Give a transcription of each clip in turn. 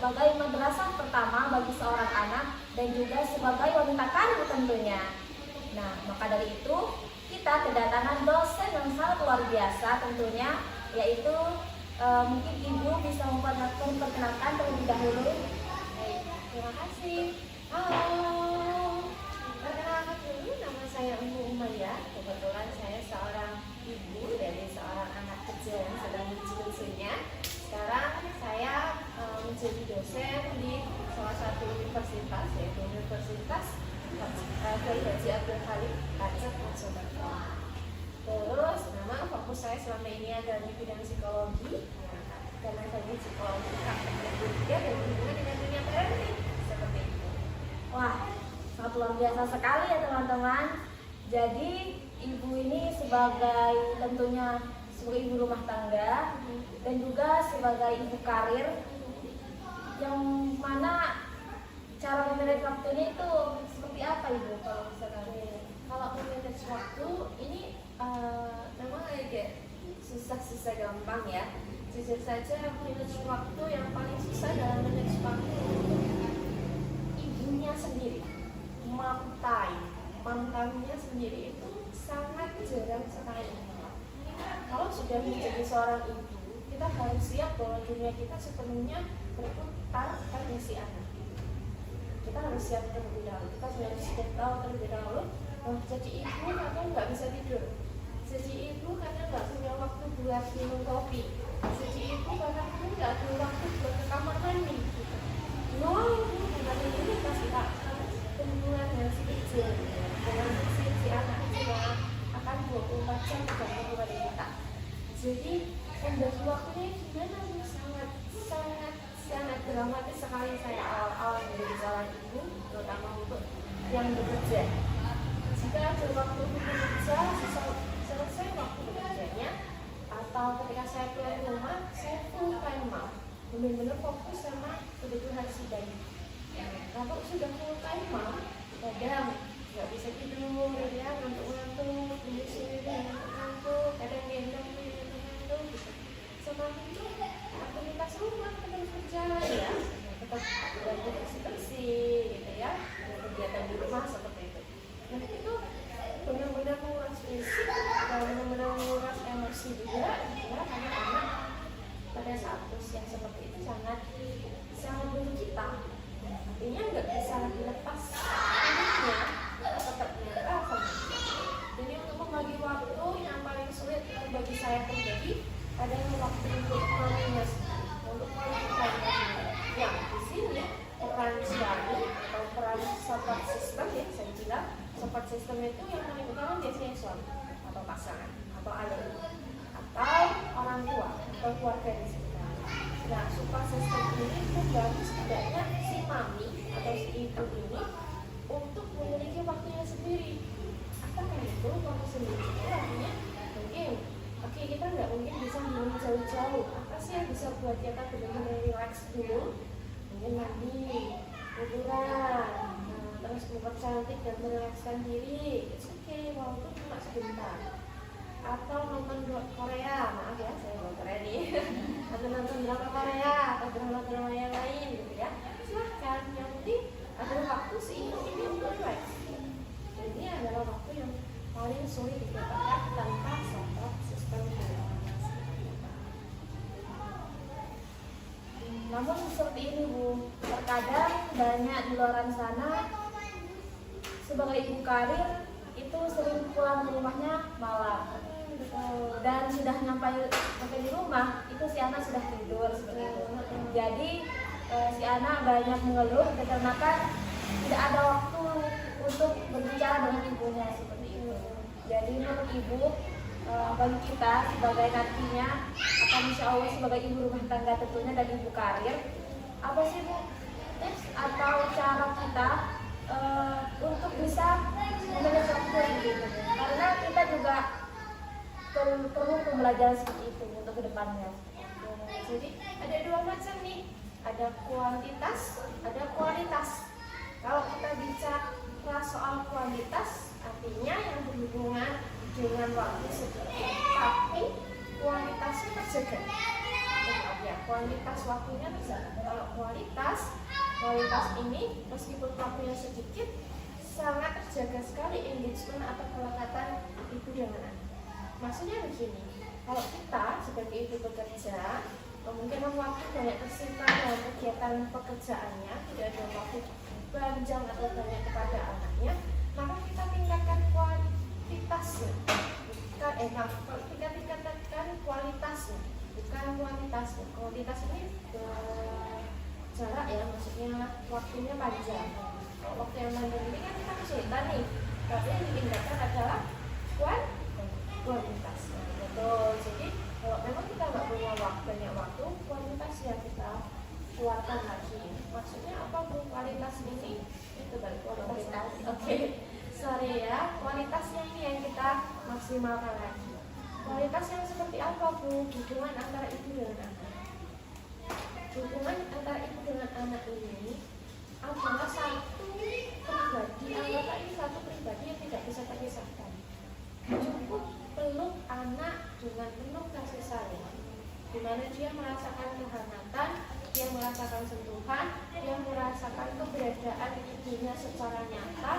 sebagai madrasah pertama bagi seorang anak dan juga sebagai wanita karir tentunya. Nah, maka dari itu kita kedatangan dosen yang sangat luar biasa tentunya, yaitu mungkin Ibu bisa memperkenalkan terlebih dahulu. Baik, terima kasih. Halo, perkenalkan dulu, nama saya Ummu Umayyah. Kebetulan saya seorang ibu dari seorang anak kecil yang sedang lucu-lucunya. Sekarang saya menjadi dosen di salah satu universitas, yaitu Universitas Kiai Haji Abdul Khalid Aceh, Mojokerto. Terus memang fokus saya selama ini adalah di bidang psikologi, karena saya psikologi praktek dan dan berhubungan dengan dunia parenting seperti itu. Wah, sangat luar biasa sekali ya teman-teman. Jadi Ibu ini sebagai tentunya sebagai ibu rumah tangga dan juga sebagai ibu karir, yang mana cara memanage waktunya itu seperti apa Ibu kalau misalkan? Kalau memanage waktu ini memang agak susah gampang ya. Jujur saja manage waktu yang paling susah dalam manage waktu ibunya sendiri. Mom time-nya sendiri itu sangat jarang sekali. Kalau sudah menjadi seorang ibu, kita harus siap bahwa dunia kita sepenuhnya berputar pada si anak. Kita harus siap terlebih dahulu. Kita harus siap tahu terlebih dahulu bahwa jadi ibu karena nggak bisa tidur. Jadi ibu karena nggak punya waktu buat minum kopi. Jadi ibu karena nggak ada waktu buat ke kamar mandi. No, dengan ini pasti tak hubungan dengan si kecil, dengan si anak itu yang akan 24 jam bergantung kepada kita. Jadi membagi waktunya gimana? Sangat dramatis sekali saya awal-awal menjadi seorang ibu, terutama untuk yang bekerja. Jika ada waktu untuk bekerja, selesai waktu bekerjanya, atau ketika saya pulang rumah, saya full time mom, benar-benar fokus sama kebutuhan si bayi. Kalau sudah full time mom, kadang nggak bisa tidur, ya ngantuk-ngantuk, menyusui ngantuk, kadang gendong ngantuk, gitu. Sama itu aktivitas rumah terus berjalan ya, tetap bersih-bersih, gitu ya, kegiatan di rumah seperti itu. Nah itu benar-benar menguras fisik dan benar-benar menguras emosi juga, ya, karena anak pada saat usia seperti itu sangat butuh kita. Artinya nggak bisa dilepas anaknya, tetap nyata sama kita. Jadi untuk membagi waktu yang paling sulit itu bagi saya pribadi adalah waktu untuk management, untuk management. Yang di sini peran suami atau peran support system, ya saya bilang support system itu yang paling utama biasanya suami atau pasangan atau ayah atau orang tua atau keluarga di sekitar. Nah, support system ini membantu setidaknya si mami atau si ibu ini untuk memiliki waktunya sendiri. Apakah itu waktu sendiri? Artinya mungkin oke, kita nggak mungkin bisa minum jauh-jauh. Apa sih yang bisa buat kita benar-benar relax dulu? Mungkin mandi, liburan, terus mempercantik dan merelakskan diri. It's okay, walaupun cuma sebentar. Atau nonton Korea, maaf ya saya belum Korea nih. Atau nonton drama Korea atau drama-drama yang lain gitu ya. Silahkan, yang penting ada waktu seimbang ini untuk relax. Ini adalah waktu yang paling sulit didapatkan tanpa support system. Namun seperti ini Bu, terkadang banyak di luar sana sebagai ibu karir itu sering pulang ke rumahnya malam, dan sudah sampai di rumah itu si anak sudah tidur seperti itu. Jadi si anak banyak mengeluh dikarenakan tidak ada waktu untuk berbicara dengan ibunya seperti itu. Jadi menurut Ibu, bagi kita sebagai nantinya akan insya Allah sebagai ibu rumah tangga tentunya dan ibu karir, apa sih Bu tips atau cara kita untuk bisa memanage waktu gitu? Karena kita juga perlu pembelajaran seperti itu untuk kedepannya. Jadi ada dua macam nih, ada kuantitas, ada kualitas. Kalau kita bicara soal kualitas, artinya yang berhubungan dengan waktu sedikit, tapi kualitasnya terjaga. Ya, kualitas waktunya terjaga. Kalau kualitas kualitas ini meskipun waktunya sedikit sangat terjaga sekali engagement atau kelekatan ibu dengan anak. Maksudnya begini, kalau kita sebagai ibu bekerja, kemungkinan waktu banyak tersita dalam kegiatan pekerjaannya, tidak ada waktu panjang atau banyak kepada anaknya, maka kita tingkatkan kualitasnya. Kita tingkatkan kualitasnya, bukan kuantitasnya. Kualitas ini jarak ya, maksudnya waktunya panjang. Kalau waktu yang panjang ini kan kita kesulitan nih, tapi yang ditingkatkan adalah kualitas. Betul. Jadi kalau memang kita nggak punya banyak waktu, kualitas ya kita keluarkan lagi. Maksudnya apa Bu? Kualitas ini itu balik kualitas. Oke. Sorry ya, kualitasnya ini yang kita maksimalkan lagi. Kualitas yang seperti apa Bu? Hubungan antara ibu dengan anak. Hubungan antara ibu dengan anak ini adalah satu pribadi, anggaplah ini satu pribadi yang tidak bisa terpisahkan. Cukup peluk anak dengan penuh kasih sayang, di mana dia merasakan kehangatan, dia merasakan sentuhan, dia merasakan keberadaan ibunya secara nyata,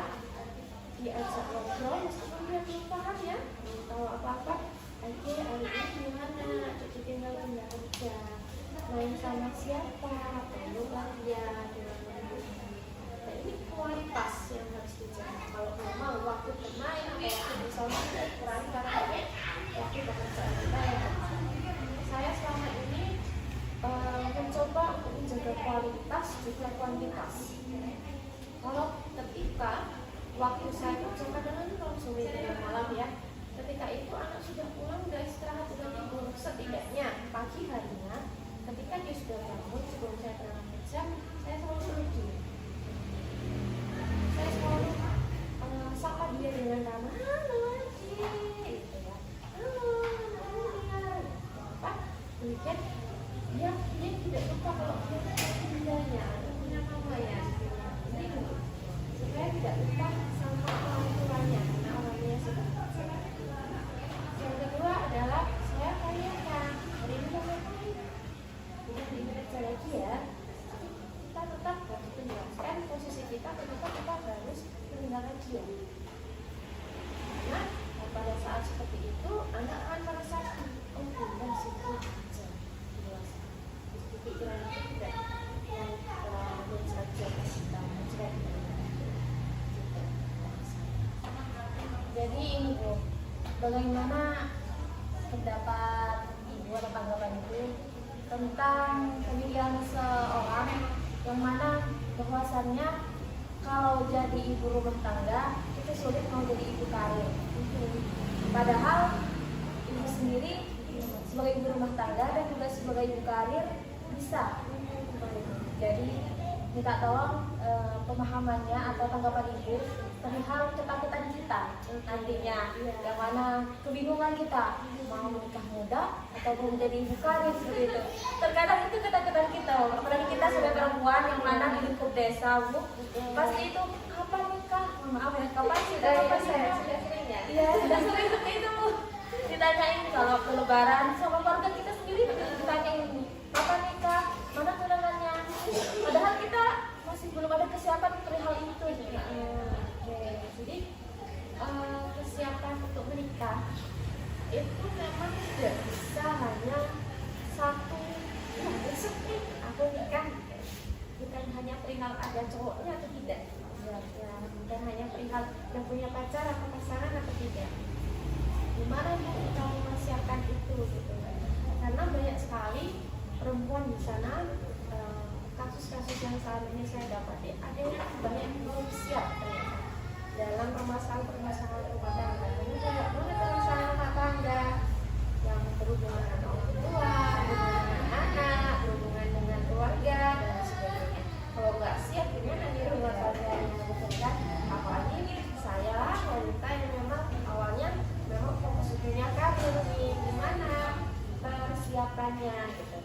diajak ngobrol meskipun dia belum paham ya, belum tahu apa-apa. Oke, hari ini gimana? Cucu tinggal pindah kerja, main sama siapa? Peluk dia dengan lembut. Nah, ini kualitas yang harus dijaga. Kalau memang waktu bermain, waktu bersama kurang karena banyak waktu pekerjaan kita ya. Saya selama ini mencoba untuk menjaga kualitas juga kuantitas. Kalau ketika waktu saya kerja kadang-kadang kalau sore dan malam ya, ketika itu anak sudah pulang, sudah istirahat, sudah tidur, setidaknya pagi harinya ketika dia sudah bangun sebelum saya berangkat kerja, saya selalu duduk. Saya selalu sapa dia dengan nama halo Aji, gitu ya, halo Nadia, apa? Kemudian dia tidak lupa kalau dia bundanya atau punya nama ya, jadi supaya tidak lupa sama orang tuanya karena orangnya sudah. Yang kedua adalah saya tanyakan, hari ini mau ngapain? Bukan di kerja lagi ya, tapi kita tetap harus menjelaskan posisi kita kenapa kita harus meninggalkan dia. Karena pada saat seperti itu anak akan merasa oh bunda situ aja dewasa. Jadi pikiran itu tidak yang saja kita mencari. Jadi ini Bu, bagaimana pendapat Ibu atau tanggapan Ibu tentang pemilihan seorang yang mana bahwasannya kalau jadi ibu rumah tangga itu sulit mau jadi ibu karir. Padahal ibu sendiri sebagai ibu rumah tangga dan juga sebagai ibu karir bisa. Jadi minta tolong pemahamannya atau tanggapan Ibu perihal ketakutan kita nantinya, yang mana kebingungan kita mau menikah muda atau mau menjadi ibu karir begitu. Terkadang itu ketakutan kita, apalagi kita sebagai perempuan yang mana di lingkup desa Bu, pasti itu kapan nikah, maaf ya, kapan sih? Kapan saya sudah sering ya? Iya, sudah sering seperti itu Bu. Ditanyain kalau ke lebaran sama keluarga kita sendiri ditanyain kapan nikah, mana tunangannya. Padahal kita masih belum ada kesiapan perihal itu. Jadi kesiapan untuk menikah itu memang tidak bisa hanya satu besok nih aku nikah, bukan hanya perihal ada cowoknya atau tidak ya, bukan hanya perihal yang punya pacar atau pasangan atau tidak. Gimana kita mempersiapkan itu gitu, karena banyak sekali perempuan di sana, kasus-kasus yang saat ini saya dapati ada yang banyak belum siap ternyata dalam permasalahan rumah tangga. Ini banyak banget permasalahan rumah tangga yang berhubungan dengan orang tua, berhubungan dengan anak, berhubungan dengan keluarga dan sebagainya. Kalau nggak siap gimana nih rumah tangganya, betul kan? Apalagi saya wanita yang memang awalnya memang fokus punya karir nih, gimana persiapannya gitu.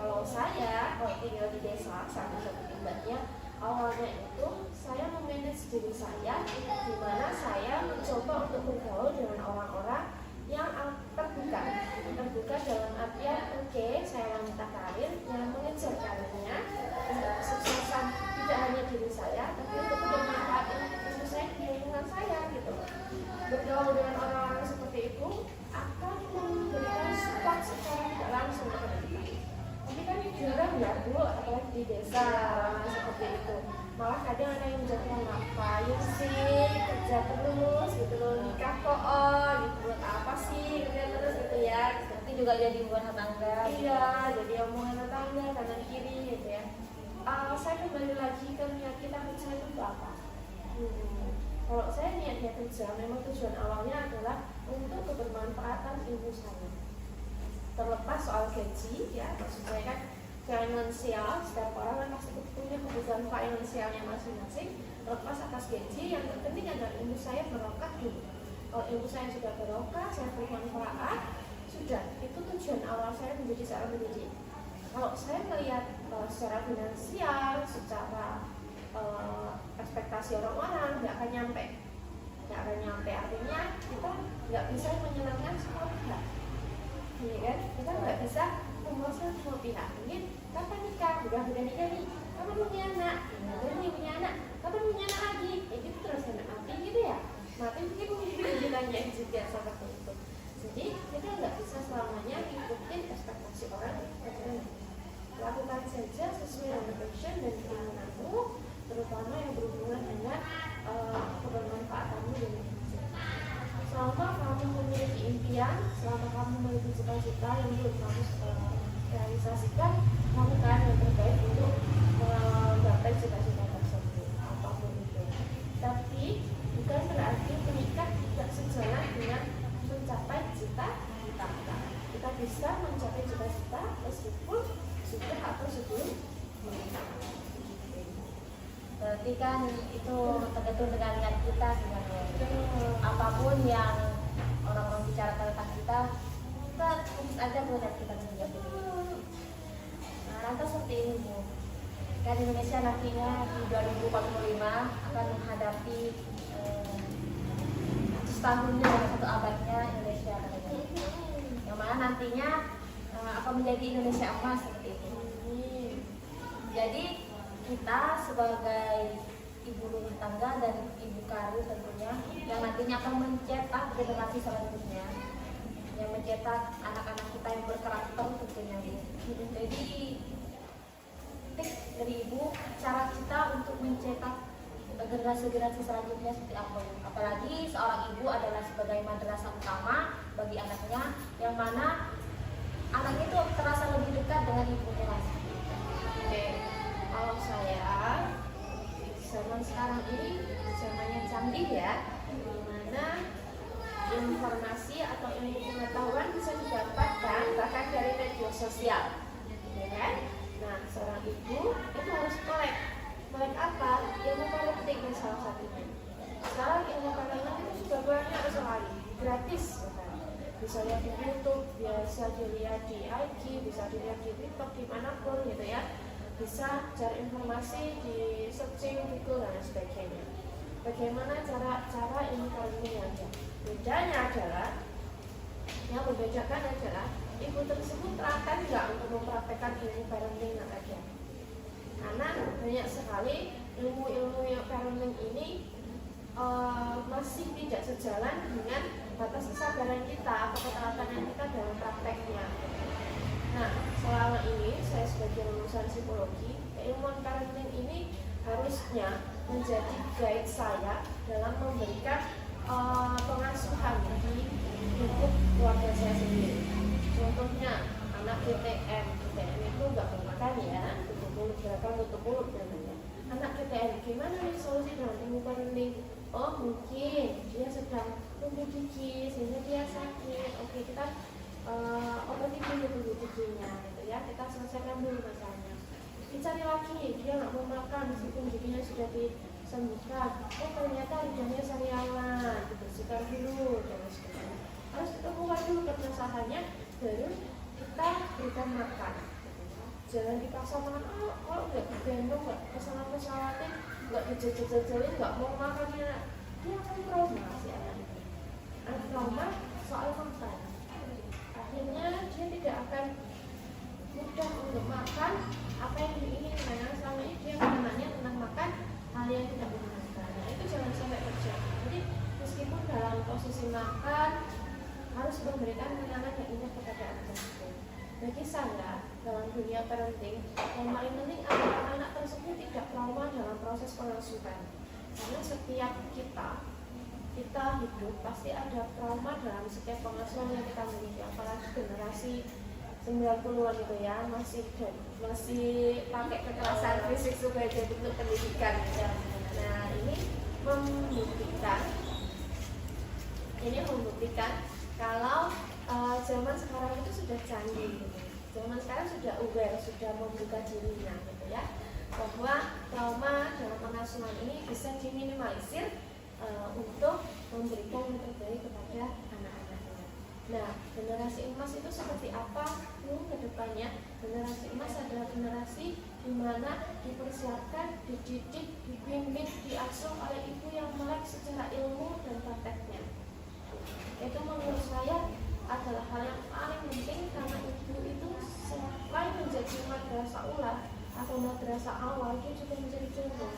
Kalau saya, kalau tinggal di desa, sama seperti Mbaknya, awalnya itu saya memanage diri saya, di mana saya mencoba untuk bergaul dengan orang-orang yang terbuka dalam artian oke, saya wanita karir yang mengejar karirnya, kesuksesan tidak Nah, seperti itu. Malah kadang ada yang jadinya ngapain sih kerja terus gitu loh, nikah kok gitu, buat apa sih kerja terus gitu ya. Nanti juga jadi buat rumah tangga. Iya, jadi omongan tetangga kanan kiri gitu ya. Saya kembali lagi ke niat kita kerja itu apa? Kalau saya niatnya kerja, memang tujuan awalnya adalah untuk kebermanfaatan ilmu saya. Terlepas soal gaji, ya maksud saya kan finansial, setiap orang kan pasti punya kebutuhan finansialnya masing-masing. Terlepas atas gaji, yang terpenting adalah ilmu saya berokah dulu. Kalau ilmu saya sudah berokah, saya bermanfaat, sudah, itu tujuan awal saya menjadi seorang pendidik. Kalau saya melihat secara finansial, secara ekspektasi orang-orang nggak akan nyampe, artinya kita nggak bisa menyenangkan semua pihak, ya kan? Kita nggak bisa memuaskan semua pihak. Mungkin kapan nikah, udah nikah nih, kapan punya anak, punya anak, kapan punya anak lagi, gitu terus sampai mati gitu ya. Mati mungkin ditanya juga seperti itu. Jadi kita nggak bisa selamanya ikutin ekspektasi orang. Lakukan saja sesuai dengan passion dan keinginanmu, terutama yang berhubungan dengan kebermanfaatanmu dan hidup. Selama kamu memiliki impian, selama kamu memiliki cita-cita yang belum kamu realisasikan, lakukan yang terbaik untuk menggapai cita-cita tersebut, apapun itu. Tapi bukan berarti menikah tidak sejalan dengan mencapai cita-cita. Kita bisa mencapai cita-cita meskipun sudah atau sebelum menikah. Berarti kan itu tergantung dengan niat kita sebenarnya. Apapun yang orang-orang bicarakan tentang kita fokus aja ke niat kita sendiri. Nah, lantas seperti ini Bu, kan Indonesia nantinya di 2045 akan menghadapi 100 tahunnya dan 1 abadnya Indonesia katanya. Yang mana nantinya akan menjadi Indonesia emas seperti itu. Jadi kita sebagai ibu rumah tangga dan ibu karir tentunya yang nantinya akan mencetak generasi selanjutnya, yang mencetak anak-anak kita yang berkarakter tentunya Bu. Jadi tips dari ibu, cara kita untuk mencetak generasi selanjutnya seperti apa? Apalagi seorang ibu adalah sebagai madrasah utama bagi anaknya, yang mana anak itu terasa lebih dekat dengan ibunya langsung. Kalau saya zaman sekarang ini zamannya canggih ya, dimana informasi atau ilmu pengetahuan bisa didapatkan bahkan dari media sosial, ya kan? Nah, seorang ibu itu harus melek apa? Ilmu parenting dan salah satunya. Sekarang ilmu parenting itu sudah banyak sekali, gratis, bisa lihat di YouTube, bisa dilihat di IG, bisa dilihat di TikTok, dimanapun gitu ya. Bisa cari informasi di searching Google dan sebagainya. Bagaimana cara ilmu parenting yang ada? Bedanya adalah, yang membedakan adalah ibu tersebut terakan nggak untuk mempraktekkan ilmu parenting yang ada. Karena banyak sekali ilmu-ilmu yang parenting ini masih tidak sejalan dengan batas kesabaran kita atau keteladanan kita dalam prakteknya. Nah, selama ini saya sebagai lulusan psikologi, keilmuan parenting ini harusnya menjadi guide saya dalam memberikan pengasuhan di hidup keluarga saya sendiri. Contohnya, anak GTM itu nggak mau makan ya, tutup mulut namanya. Anak GTM, gimana nih solusi dengan ilmu parenting? Oh, mungkin dia sedang tumbuh gigi sehingga dia sakit. Oke, kita obati dulu tumbuh giginya, gitu ya. Kita selesaikan dulu masalahnya. Dicari lagi, dia nggak mau makan meskipun giginya sudah disembuhkan. Ternyata lidahnya sariawan, dibersihkan dulu dan sebagainya. Harus ditemukan dulu permasalahannya, baru kita berikan makan. Jangan dipaksa makan, kalau nggak digendong, nggak kesalahan-kesalahan, nggak dijajal-jajalin, nggak mau makannya, dia akan trauma si anak itu. Anak trauma soal makan. Akhirnya dia tidak akan mudah untuk makan apa yang diinginkan. Karena selama ini dia mengenalnya tentang makan hal yang tidak menyenangkan. Nah, itu jangan sampai terjadi. Jadi meskipun dalam posisi makan harus memberikan kenangan yang indah kepada anak tersebut. Bagi saya dalam dunia parenting yang paling penting adalah anak setiap kita hidup pasti ada trauma dalam setiap pengasuhan yang kita miliki, apalagi generasi 90-an gitu ya, masih pakai kekerasan fisik supaya jadi bentuk pendidikan gitu. Nah ini membuktikan kalau zaman sekarang itu sudah canggih gitu. Zaman sekarang sudah aware, sudah membuka dirinya gitu ya, bahwa trauma dalam pengasuhan ini bisa diminimalisir untuk memberikan yang terbaik kepada anak-anaknya. Nah, generasi emas itu seperti apa ke depannya? Generasi emas adalah generasi di mana dipersiapkan, dididik, dibimbing, diasuh oleh ibu yang melek secara ilmu dan prakteknya. Itu menurut saya adalah hal yang paling penting, karena ibu itu selain menjadi madrasah ula atau madrasah awal, dia juga menjadi contoh.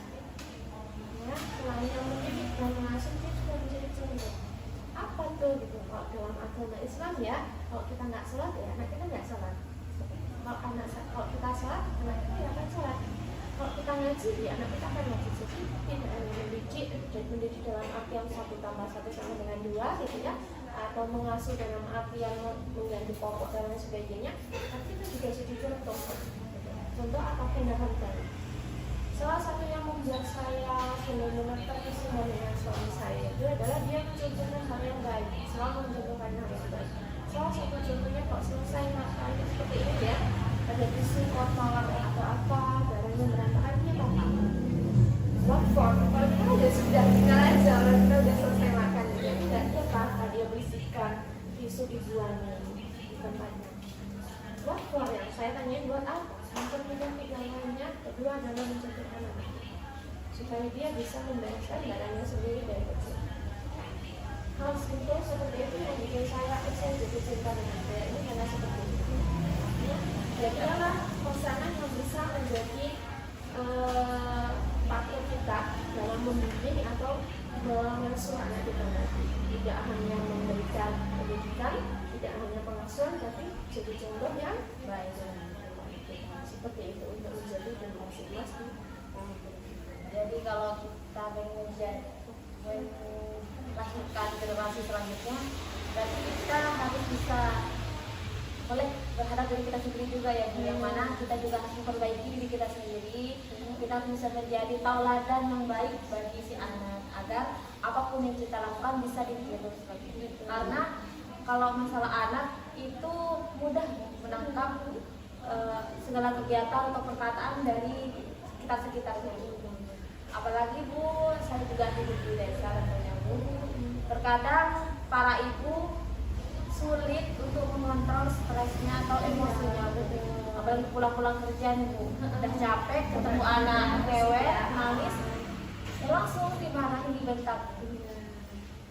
Ya, selain yang mendidik dan mengasuh, dia juga menjadi contoh. Apa tuh gitu? Kalau dalam agama Islam ya, kalau kita nggak sholat ya anak kita nggak sholat. Kalau kita sholat, anak kita ya akan sholat. Kalau kita ngaji, ya anak kita akan ngaji. Jadi tidak hanya mendidik dalam artian 1+1 sama dengan 2 gitu ya, atau mengasuh dalam artian mengganti pokok dan lain sebagainya, tapi kita juga jadi contoh. Contoh atau tindakan baik. Salah satu yang membuat saya benar-benar terkesima dengan suami saya itu adalah dia mencontohkan hal yang baik, selalu mencontohkan hal yang baik. Salah satu contohnya kalau selesai makan seperti ini ya, ada tisu kotor atau apa, barangnya berantakan, dia apa? What for? Kalau kita udah sudah tinggal aja, orang kita udah selesai makan, dia tidak, dia apa? Dia bersihkan tisu dibuangnya di tempatnya. What for ya? Saya tanyain buat apa? Untuk penyakit yang lainnya, kedua adalah menjaga anak supaya dia bisa membereskan barangnya sendiri dari kecil. Hal simple seperti itu yang bikin saya jadi cinta dengan saya ini karena seperti itu. Jadilah pasangan yang bisa menjadi partner kita dalam membimbing atau mengasuh anak kita nanti. Tidak hanya memberikan pendidikan, tidak hanya pengasuhan, tapi jadi contoh yang baik. Seperti itu untuk menjadi generasi emas di tahun berikutnya. Jadi kalau kita melahirkan generasi selanjutnya, berarti kita harus bisa berhadap diri kita sendiri juga ya, yang mana kita juga harus memperbaiki diri kita sendiri. Kita bisa menjadi tauladan yang baik bagi si anak, agar apapun yang kita lakukan bisa ditiru seperti itu. Karena kalau masalah anak itu mudah menangkap segala kegiatan atau perkataan dari sekitar-sekitarnya. Apalagi Bu, saya juga hidup di desa tentunya Bu. Terkadang para ibu sulit untuk mengontrol stresnya atau emosinya Bu. Apalagi pulang-pulang kerja nih Bu, udah capek ketemu anak rewel, nangis, langsung dimarahin, dibentak.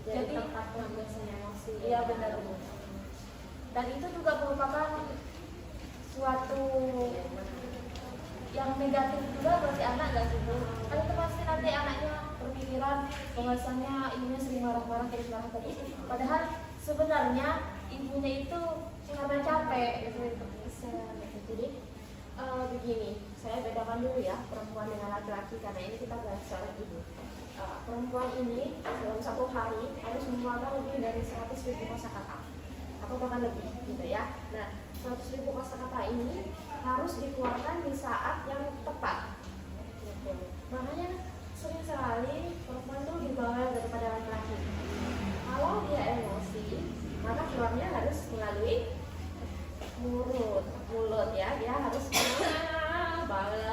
Jadi tempat pelampiasan emosi. Iya benar Bu. Dan itu juga merupakan suatu yang negatif juga bagi anak, gak sih Bu? Kan itu pasti nanti anaknya berpikiran bahwasannya ibunya sering marah-marah terus. Padahal sebenarnya ibunya itu karena capek gitu. Jadi begini, saya bedakan dulu ya perempuan dengan laki-laki, karena ini kita bahas soal ibu. Perempuan ini dalam satu hari harus mengeluarkan lebih dari 100.000 kosakata atau bahkan lebih gitu ya. Nah, 100.000 kosakata ini harus dikeluarkan di saat yang tepat gitu. Makanya sering sekali perempuan itu lebih bawel daripada laki-laki. Kalau dia emosi, maka keluarnya harus melalui mulut ya, dia harus bawel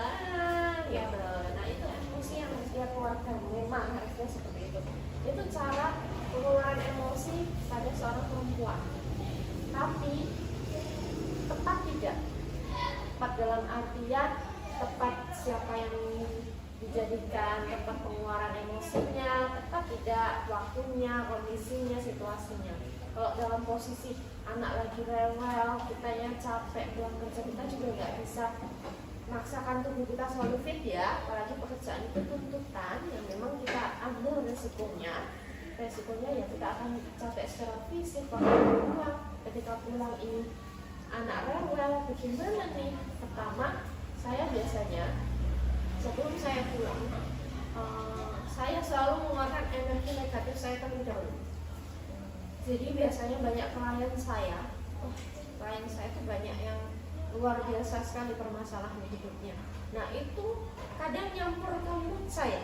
gitu. Nah itu emosi yang harus dia keluarkan, memang harusnya seperti itu. Itu cara pengeluaran emosi pada seorang perempuan. Tapi tepat tidak? Tepat dalam artian tepat siapa yang dijadikan tempat pengeluaran emosinya, tepat tidak waktunya, kondisinya, situasinya. Kalau dalam posisi anak lagi rewel, kita yang capek pulang kerja, kita juga nggak bisa maksakan tubuh kita selalu fit ya. Apalagi pekerjaan itu tuntutan yang memang kita ambil resikonya ya kita akan capek secara fisik. Ketika pulang ini anak rewel, bagaimana nih? Pertama, saya biasanya sebelum saya pulang, saya selalu mengeluarkan negatif saya terlebih dahulu. Jadi biasanya banyak klien saya itu banyak yang luar biasa sekali permasalahan hidupnya. Nah itu kadang nyampur ke mood saya.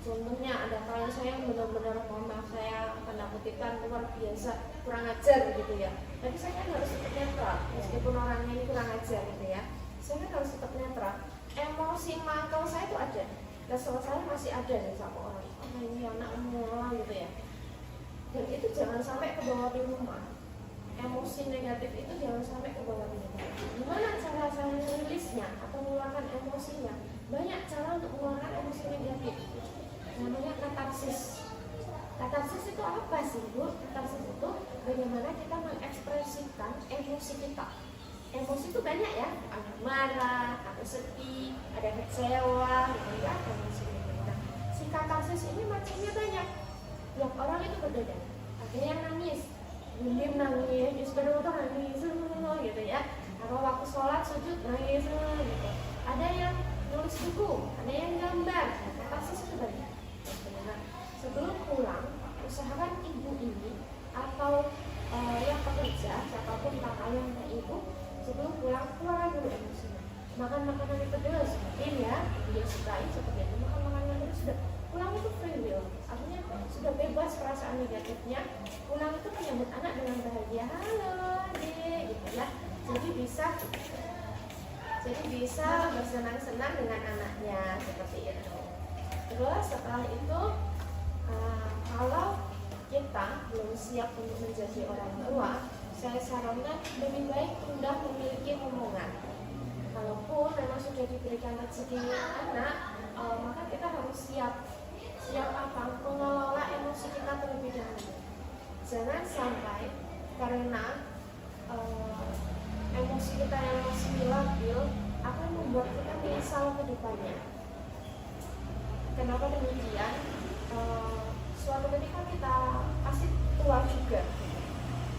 Contohnya ada klien saya yang benar-benar saya tanda kutipkan luar biasa kurang ajar gitu ya. Tapi saya kan harus tetap netral meskipun orangnya ini kurang ajar gitu ya. Saya kan harus tetap netral. Emosi mangkal saya itu ada. Kesel saya masih ada nih sama orang. Oh ini anak mula gitu ya. Dan itu jangan sampai ke bawah di rumah. Emosi negatif itu jangan sampai ke bawah di rumah. Gimana cara saya rilisnya atau mengeluarkan emosinya? Banyak cara untuk mengeluarkan emosi negatif. Namanya katarsis. Katarsis itu apa sih, Bu? Katarsis itu bagaimana kita mengekspresikan emosi kita. Emosi itu banyak ya, ada marah, ada sedih, ada kecewa, gitu ya, emosi gitu. Nah, si katarsis ini macamnya banyak. Yang orang itu berbeda. Ada yang nangis, diam nangis, di sepeda motor nangis, gitu ya. Atau waktu sholat sujud nangis, gitu. Ada yang nulis buku, ada yang gambar. Nah, katarsis itu banyak. Nah, sebelum pulang, usahakan ibu ini atau yang pekerja, siapapun kakak yang ibu, sebelum pulang keluar dulu emosinya. Makan makanan yang pedas, mungkin ya, dia sukai seperti itu. Makan makanan yang pedas sudah pulang itu free will, artinya sudah bebas perasaan negatifnya. Pulang itu menyambut anak dengan bahagia, halo dek, gitu ya. Jadi bisa bersenang-senang dengan anaknya seperti itu. Terus setelah itu kalau kita belum siap untuk menjadi orang tua, saya sarankan lebih baik sudah memiliki omongan. Kalaupun memang sudah diberikan rezeki anak, maka kita harus siap apa? Mengelola emosi kita terlebih dahulu. Jangan sampai karena emosi kita yang masih labil akan membuat kita menyesal ke depannya. Kenapa demikian? Suatu ketika kita pasti tua juga,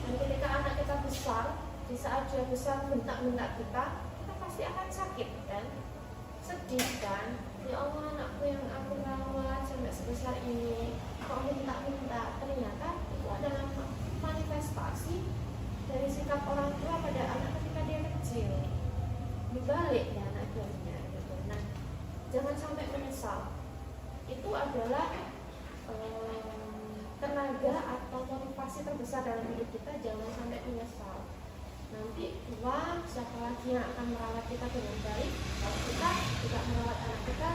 dan ketika anak kita besar, di saat dia besar bentak-bentak kita pasti akan sakit kan, sedih kan. Ya Allah, anakku yang aku rawat sampai sebesar ini kok minta-minta. Ternyata itu adalah manifestasi dari sikap orang tua pada anak ketika dia kecil. Dibalik ya anaknya gitu. Nah, jangan sampai menyesal. Itu adalah tenaga atau motivasi terbesar dalam hidup kita. Jangan sampai menyesal. Nanti tua, siapa lagi yang akan merawat kita dengan baik kalau kita tidak merawat anak kita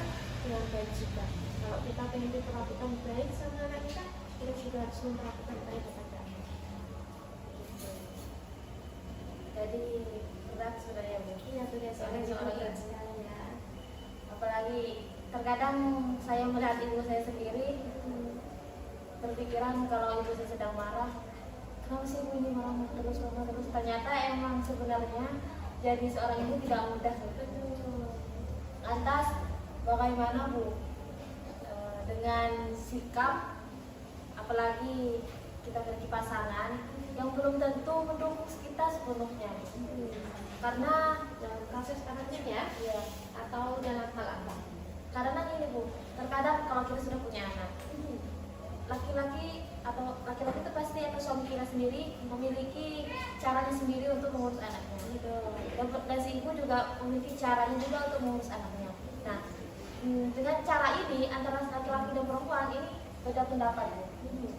dengan baik juga. Kalau kita ingin diperlakukan baik sama anak kita juga harus memperlakukan baik kepada anak. Jadi berat sebenarnya, Bu. Iya, sudah Berat sekali ya. Apalagi terkadang saya melihat ibu saya sendiri, berpikiran kalau ibu saya sedang marah, kenapa sih ibu ini marah terus. Ternyata emang sebenarnya jadi seorang ibu tidak mudah. Lantas bagaimana, Bu, dengan sikap, apalagi kita memiliki pasangan yang belum tentu mendukung kita sepenuhnya, karena dalam kasus anaknya ya, atau dalam hal apa? Karena ini, Bu, terkadang kalau kita sudah punya anak, laki-laki itu pasti atau suami kita sendiri memiliki caranya sendiri untuk mengurus anaknya gitu. Dan si ibu juga memiliki caranya juga untuk mengurus anaknya. Nah, dengan cara ini antara laki-laki dan perempuan ini beda pendapat, Bu.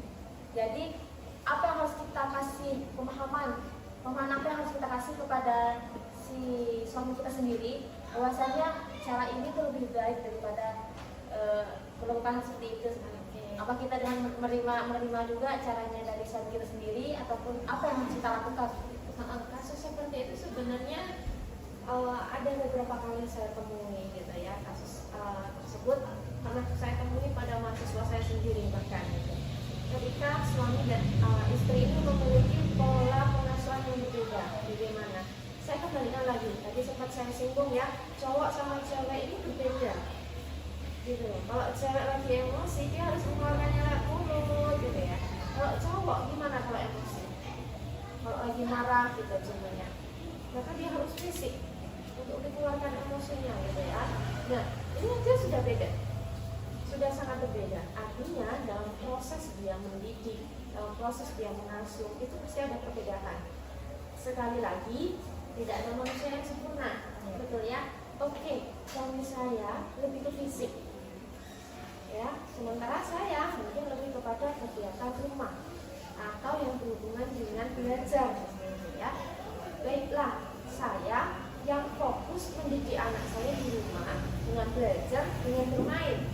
Jadi apa yang harus kita kasih pemahaman apa yang harus kita kasih kepada si suami kita sendiri, bahwasanya cara ini tuh lebih baik daripada perlukan seperti itu. Apa kita dengan menerima juga caranya dari suami kita sendiri, ataupun apa yang harus kita lakukan? Kasus seperti itu sebenarnya ada beberapa kali saya temui gitu ya. Kasus tersebut karena saya temui pada mahasiswa saya sendiri bahkan gitu. Ketika suami dan istri ini memiliki pola pengasuhan yang berbeda, bagaimana? Saya kembalikan lagi, tadi sempat saya singgung ya, cowok sama cewek ini berbeda gitu. Kalau cewek lagi emosi, dia harus mengeluarkannya lewat mulut gitu ya. Kalau cowok gimana kalau emosi? Kalau lagi marah gitu contohnya, maka dia harus fisik untuk dikeluarkan emosinya gitu ya. Nah, ini aja sudah beda sudah sangat berbeda. Artinya dalam proses dia mendidik, dalam proses dia mengasuh itu pasti ada perbedaan. Sekali lagi, tidak ada manusia yang sempurna, betul ya? Oke, suami saya lebih ke fisik, ya. Sementara saya mungkin lebih kepada kegiatan rumah atau yang berhubungan dengan belajar, ya. Baiklah, saya yang fokus mendidik anak saya di rumah dengan belajar, dengan bermain.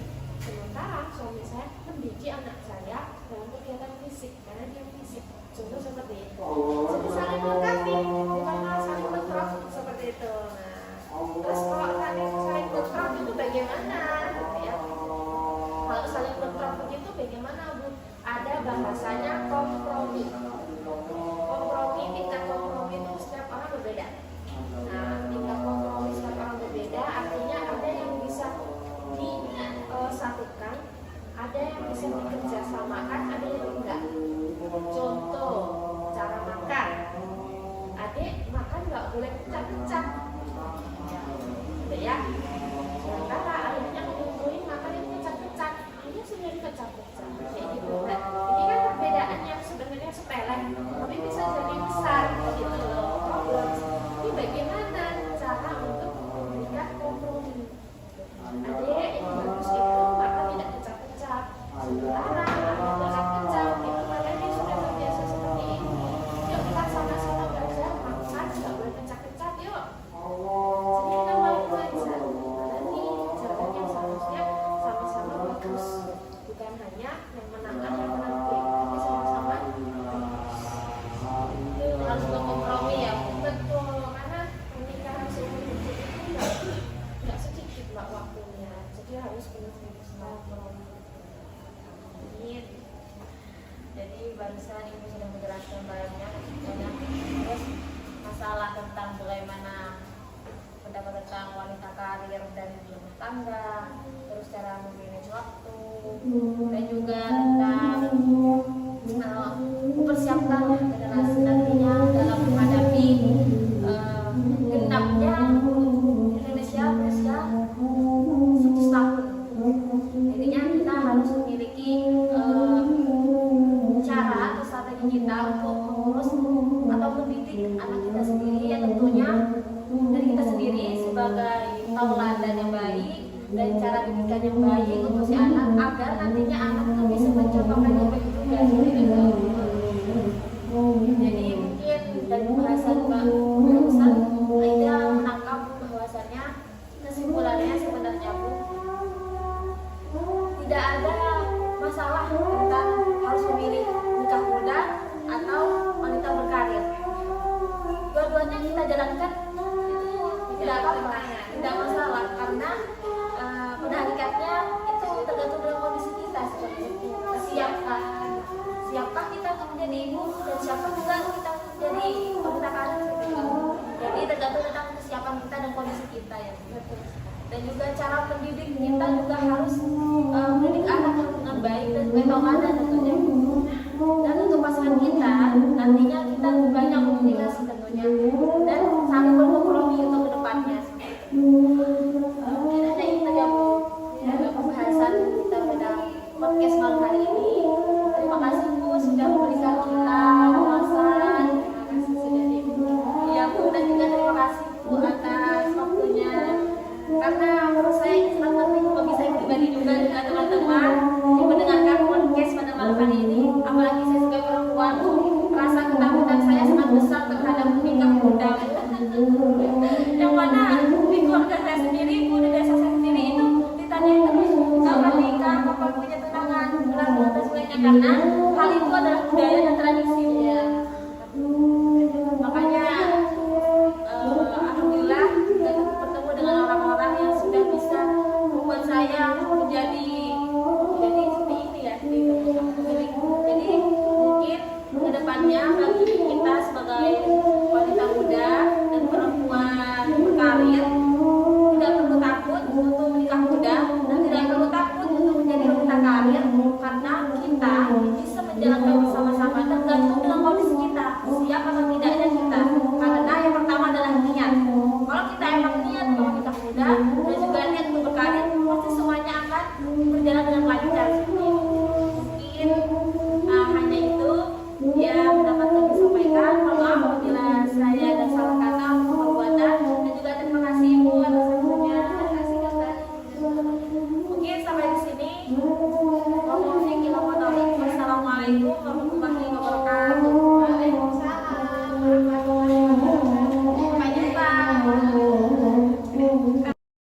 Sementara suami saya mendidik anak saya dalam kegiatan fisik, karena dia fisik. Contoh seperti itu. Jadi saling melengkapi, bukan malah saling bentrok seperti itu. Nah, terus kalau saling bentrok itu bagaimana? Gitu ya. Kalau saling bentrok begitu bagaimana, Bu? Ada bahasanya kompromi. Kompromi, tingkat kompromi itu setiap orang berbeda. Nah, tingkat kompromi setiap orang berbeda, artinya ada yang bisa disatukan, ada yang bisa dikerjasamakan, ada yang enggak. Contoh, cara makan. Adik makan nggak boleh pecah-pecah, gitu ya. Sementara ayahnya menunjukin makan yang pecah-pecah, ayahnya sudah dipecah-pecah, kayak gitu. Nah, ini kan perbedaan yang sebenarnya sepele, tapi bisa jadi besar, gitu loh. Ini bagaimana cara untuk memberikan kompromi? Adik yang bagus itu makan tidak pecah-pecah, sementara ayah pecah-pecah, gitu. Makanya sudah terbiasa seperti ini. Yuk kita sama-sama belajar makan nggak boleh pecah-pecah, yuk. Jadi kita mau belajar. Nah, ini jalan yang seharusnya sama-sama bagus, bukan hanya yang menang A yang menang B, tapi sama-sama harus berkompromi ya. Betul, karena pernikahan seumur hidup itu nggak sedikit mbak waktunya, jadi harus benar-benar kompromi. Jadi barusan ibu sudah menjelaskan banyak, terus masalah tentang bagaimana pendapat tentang wanita karir dan rumah tangga, terus cara memanage waktu, dan juga tentang mempersiapkan generasi nantinya dalam menghadapi genapnya Indonesia berusia 100 tahun. Intinya kita harus memiliki cara atau strategi kita untuk mengurus atau mendidik anak kita sendiri, ya tentunya dari kita sendiri sebagai tauladan yang baik dan cara didikan yang baik untuk si anak, agar nantinya anak itu bisa mencontohkan yang baik juga. Jadi mungkin dari pembahasan barusan Aida menangkap bahwasannya kesimpulannya sebenarnya Bu, tidak ada masalah tentang harus memilih nikah muda atau wanita berkarir. Dua-duanya kita jalankan tidak apa-apa, tidak masalah, karena pada hakikatnya itu tergantung dengan kondisi kita seperti itu. Siapkah kita untuk menjadi ibu, dan siapa juga kita menjadi wanita karir seperti itu. Jadi tergantung tentang kesiapan kita dan kondisi kita ya. Dan juga cara mendidik kita juga harus mendidik anak dengan baik dan tauladan tentunya. Dan untuk pasangan kita nantinya kita banyak komunikasi tentunya dan saling berkompromi untuk kedepannya. Mungkin hanya itu saja Bu pembahasan kita pada podcast malam hari ini. Terima kasih Bu sudah memberikan kita wawasan. Terima kasih sudah ya Bu, dan juga terima kasih Bu atas waktunya. Karena menurut saya ini sangat penting bagi saya pribadi juga dengan teman-teman yang mendengarkan podcast pada malam hari ini. Apalagi saya sebagai perempuan, rasa ketakutan saya sangat besar terhadap menikah muda. Yang mana di keluarga saya sendiri, Bu, di desa saya sendiri itu ditanya terus kapan nikah, kapan punya tunangan, dan sebagainya, karena hal itu adalah budaya dan tradisi ya. Makanya alhamdulillah bertemu dengan orang-orang yang sudah bisa membuat saya menjadi seperti ini ya, jadi mungkin kedepannya bagi kita sebagai wanita muda dan perempuan berkarir tidak perlu takut untuk menikah muda dan tidak perlu takut untuk menjadi wanita karir, karena kita ini Assalamualaikum warahmatullahi